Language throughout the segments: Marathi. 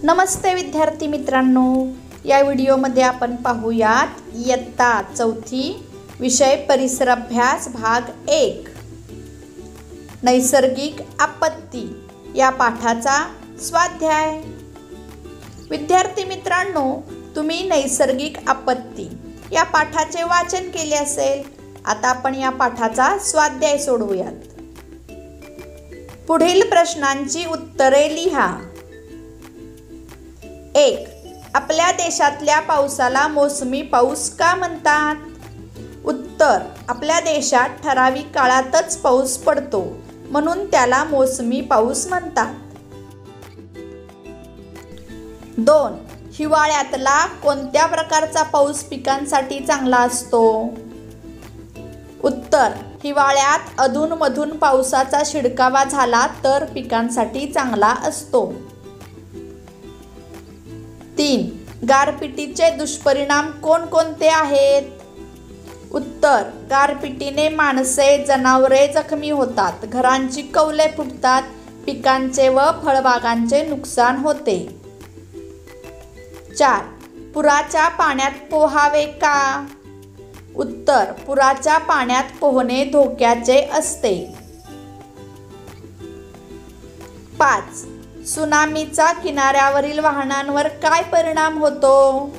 नमस्ते विद्यार्थी मित्रांनो, या व्हिडिओमध्ये आपण पाहूयात इयत्ता चौथी विषय परिसर अभ्यास भाग 1 नैसर्गिक आपत्ती या पाठाचा स्वाध्याय। विद्यार्थी मित्रांनो, तुम्ही नैसर्गिक आपत्ती या पाठाचे वाचन केले असेल। आता आपण या पाठाचा स्वाध्याय सोडवूयात। पुढील प्रश्नांची उत्तरे लिहा। 1. आपल्या देशातल्या पावसाला मोसमी पाऊस का म्हणतात? उत्तर, आपल्या देशात ठराविक काळातच पाऊस पडतो म्हणून त्याला मोसमी पाऊस म्हणतात। 2. हिवाळ्यातला कोणत्या प्रकारचा पाऊस पिकांसाठी चांगला असतो? उत्तर, हिवाळ्यात अधूनमधून पावसाचा शिडकावा झाला तर पिकांसाठी चांगला असतो। 3. गारपिटीचे दुष्परिणाम कोणकोणते आहेत? उत्तर, गारपिटीने माणसे जनावरे जखमी होतात, घरांची कौले फुटतात, पिकांचे व फळबागांचे नुकसान होते। 4. पुराच्या पाण्यात पोहावे का? उत्तर, पुराच्या पाण्यात पोहणे धोक्याचे असते। 5. सुनामीचा किनाऱ्यावरील वाहनांवर काय परिणाम होतो?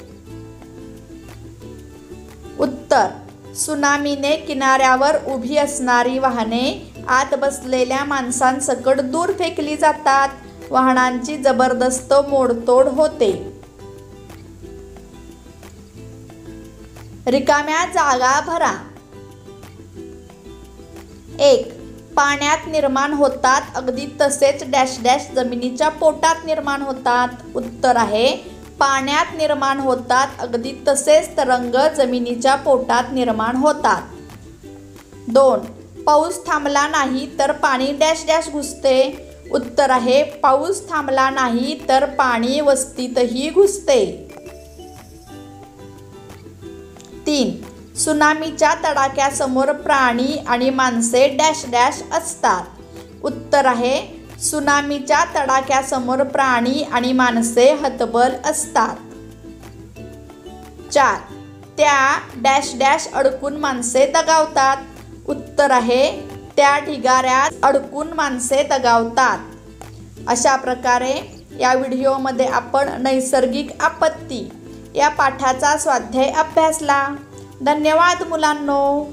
उत्तर, सुनामीने किनाऱ्यावर उभी असणारी वाहने आत बसलेल्या माणसांसकट दूर फेकली जातात, वाहनांची जबरदस्त मोडतोड होते। रिकाम्या जागा भरा। 1. पाण्यात निर्माण होतात अगदी तसेच डॅश डॅश जमिनीच्या पोटात निर्माण होतात। उत्तर आहे, पाण्यात निर्माण होतात अगदी तसेच तरंग जमिनीच्या पोटात निर्माण होतात। 2. पाऊस थांबला नाही तर पाणी डॅश डॅश घुसते। उत्तर आहे, पाऊस थांबला नाही तर पाणी वस्तीतही घुसते। 3. सुनामीच्या तडाख्यासमोर प्राणी आणि माणसे डॅश डॅश असतात। उत्तर आहे, सुनामीच्या तडाख्यासमोर प्राणी आणि माणसे हतबल असतात। 4. त्या डॅश डॅश अडकून माणसे दगावतात। उत्तर आहे, त्या ढिगाऱ्यात अडकून माणसे दगावतात। अशा प्रकारे या व्हिडिओमध्ये आपण नैसर्गिक आपत्ती या पाठाचा स्वाध्याय अभ्यासला। धन्यवाद मुलांनो।